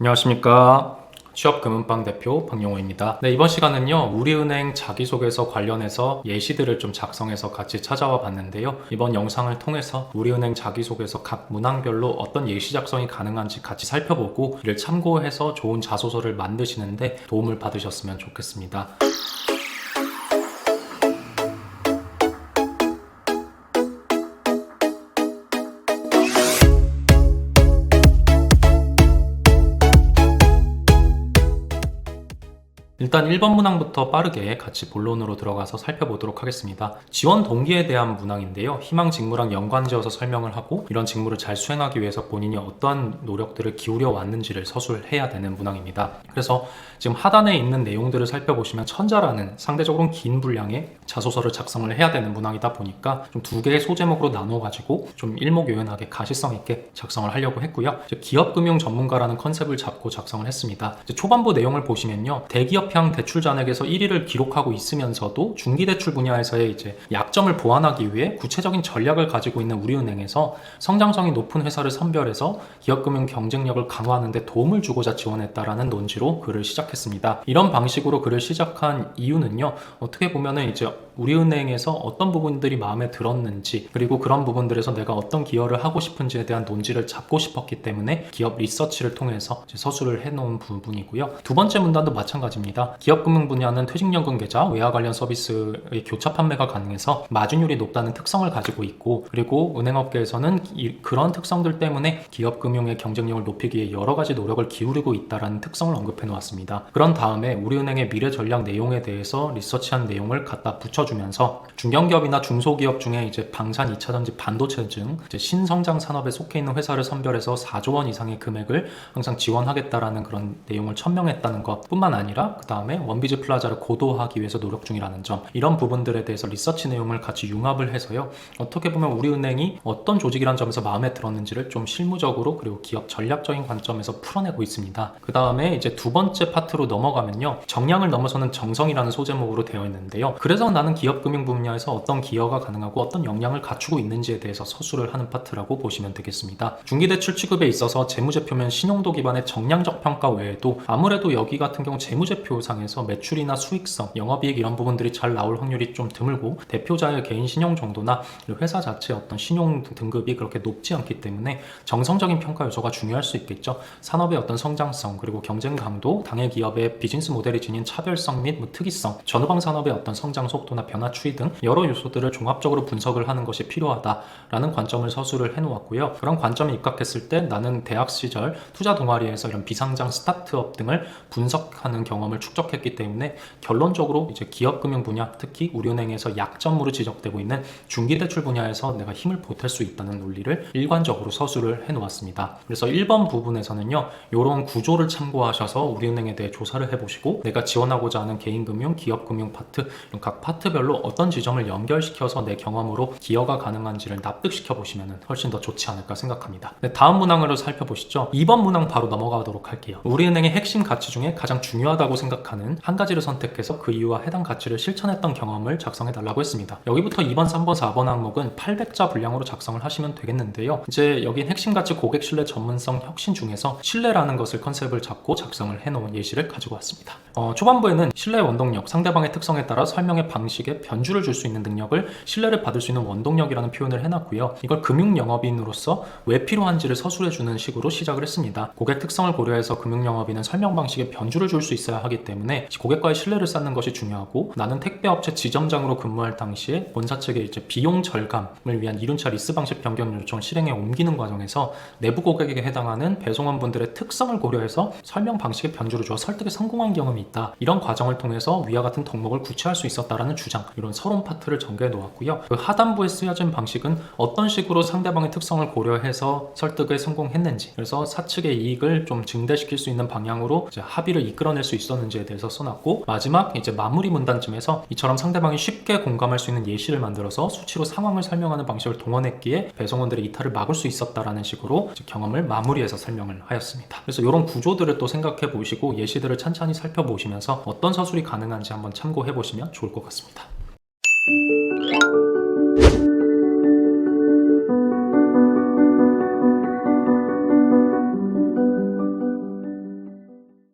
안녕하십니까. 취업금은방 대표 박용호입니다. 네, 이번 시간은요, 우리은행 자기소개서 관련해서 예시들을 좀 작성해서 같이 찾아와 봤는데요. 이번 영상을 통해서 우리은행 자기소개서 각 문항별로 어떤 예시 작성이 가능한지 같이 살펴보고 이를 참고해서 좋은 자소서를 만드시는데 도움을 받으셨으면 좋겠습니다. 일단 1번 문항부터 빠르게 같이 본론으로 들어가서 살펴보도록 하겠습니다. 지원 동기에 대한 문항인데요. 희망 직무랑 연관지어서 설명을 하고 이런 직무를 잘 수행하기 위해서 본인이 어떠한 노력들을 기울여 왔는지를 서술을 해야 되는 문항입니다. 그래서 지금 하단에 있는 내용들을 살펴보시면 천자라는 상대적으로 긴 분량의 자소서를 작성을 해야 되는 문항이다 보니까 좀 두 개의 소제목으로 나눠가지고 좀 일목요연하게 가시성 있게 작성을 하려고 했고요. 기업금융 전문가라는 컨셉을 잡고 작성을 했습니다. 초반부 내용을 보시면요. 대기업형 대출 잔액에서 1위를 기록하고 있으면서도 중기대출 분야에서의 이제 약점을 보완하기 위해 구체적인 전략을 가지고 있는 우리은행에서 성장성이 높은 회사를 선별해서 기업금융 경쟁력을 강화하는 데 도움을 주고자 지원했다라는 논지로 글을 시작했습니다. 이런 방식으로 글을 시작한 이유는요. 어떻게 보면은 이제 우리은행에서 어떤 부분들이 마음에 들었는지 그리고 그런 부분들에서 내가 어떤 기여를 하고 싶은지에 대한 논지를 잡고 싶었기 때문에 기업 리서치를 통해서 이제 서술을 해놓은 부분이고요. 두 번째 문단도 마찬가지입니다. 기업금융 분야는 퇴직연금 계좌, 외화 관련 서비스의 교차 판매가 가능해서 마진율이 높다는 특성을 가지고 있고 그리고 은행업계에서는 그런 특성들 때문에 기업금융의 경쟁력을 높이기 위해 여러 가지 노력을 기울이고 있다는 특성을 언급해 놓았습니다. 그런 다음에 우리은행의 미래 전략 내용에 대해서 리서치한 내용을 갖다 붙여주면서 중견기업이나 중소기업 중에 이제 방산, 2차전지, 반도체 등 이제 신성장 산업에 속해 있는 회사를 선별해서 4조 원 이상의 금액을 항상 지원하겠다라는 그런 내용을 천명했다는 것뿐만 아니라 그 다음에 원비즈 플라자를 고도화하기 위해서 노력 중이라는 점, 이런 부분들에 대해서 리서치 내용을 같이 융합을 해서요. 어떻게 보면 우리은행이 어떤 조직이라는 점에서 마음에 들었는지를 좀 실무적으로 그리고 기업 전략적인 관점에서 풀어내고 있습니다. 그 다음에 이제 두 번째 파트로 넘어가면요. 정량을 넘어서는 정성이라는 소제목으로 되어 있는데요. 그래서 나는 기업금융 분야에서 어떤 기여가 가능하고 어떤 역량을 갖추고 있는지에 대해서 서술을 하는 파트라고 보시면 되겠습니다. 중기대출 취급에 있어서 재무제표면 신용도 기반의 정량적 평가 외에도 아무래도 여기 같은 경우 재무제표상에서 매출이나 수익성, 영업이익 이런 부분들이 잘 나올 확률이 좀 드물고 대표자의 개인 신용 정도나 회사 자체의 어떤 신용 등급이 그렇게 높지 않기 때문에 정성적인 평가 요소가 중요할 수 있겠죠. 산업의 어떤 성장성 그리고 경쟁 강도, 당해 기업의 비즈니스 모델이 지닌 차별성 및 특이성, 전후방 산업의 어떤 성장 속도나 변화 추이 등 여러 요소들을 종합적으로 분석을 하는 것이 필요하다라는 관점을 서술을 해놓았고요. 그런 관점에 입각했을 때 나는 대학 시절 투자 동아리에서 이런 비상장 스타트업 등을 분석하는 경험을 축적했기 때문에 결론적으로 이제 기업금융 분야, 특히 우리은행에서 약점으로 지적되고 있는 중기대출 분야에서 내가 힘을 보탤 수 있다는 논리를 일관적으로 서술을 해놓았습니다. 그래서 1번 부분에서는요, 이런 구조를 참고하셔서 우리은행에 대해 조사를 해보시고 내가 지원하고자 하는 개인금융, 기업금융 파트, 이런 각 파트별로 어떤 지점을 연결시켜서 내 경험으로 기여가 가능한지를 납득시켜 보시면 훨씬 더 좋지 않을까 생각합니다. 네, 다음 문항으로 살펴보시죠. 2번 문항 바로 넘어가도록 할게요. 우리은행의 핵심 가치 중에 가장 중요하다고 생각하는 한 가지를 선택해서 그 이유와 해당 가치를 실천했던 경험을 작성해 달라고 했습니다. 여기부터 2번, 3번, 4번 항목은 800자 분량으로 작성을 하시면 되겠는데요. 이제 여긴 핵심 가치, 고객 신뢰, 전문성, 혁신 중에서 신뢰라는 것을 컨셉을 잡고 작성을 해놓은 예시를 가지고 왔습니다. 초반부에는 신뢰의 원동력, 상대방의 특성에 따라 설명의 방식에 변주를 줄 수 있는 능력을 신뢰를 받을 수 있는 원동력이라는 표현을 해놨고요. 이걸 금융영업인으로서 왜 필요한지를 서술해주는 식으로 시작을 했습니다. 고객 특성을 고려해서 금융영업인은 설명 방식에 변주를 줄 수 있어야 하기 때문에 고객과의 신뢰를 쌓는 것이 중요하고 나는 택배업체 지점장으로 근무할 당시에 본사 측에 이제 비용 절감을 위한 이륜차 리스 방식 변경 요청을 실행에 옮기는 과정에서 내부 고객에게 해당하는 배송원분들의 특성을 고려해서 설명 방식에 변주를 주어 설득에 성공한 경험이 있다. 이런 과정을 통해서 위와 같은 덕목을 구체할 수 있었다라는 주장, 이런 서론 파트를 전개해 놓았고요. 그 하단부에 쓰여진 방식은 어떤 식으로 상대방의 특성을 고려해서 설득에 성공했는지, 그래서 사측의 이익을 좀 증대시킬 수 있는 방향으로 이제 합의를 이끌어낼 수 있었는지에 대해서 써놨고, 마지막 이제 마무리 문단쯤에서 이처럼 상대방이 쉽게 공감할 수 있는 예시를 만들어서 수치로 상황을 설명하는 방식을 동원했기에 배송원들의 이탈을 막을 수 있었다라는 식으로 경험을 마무리해서 설명을 하였습니다. 그래서 이런 구조들을 또 생각해 보시고 예시들을 찬찬히 살펴보시면서 어떤 서술이 가능한지 한번 참고해 보시면 좋을 것 같습니다.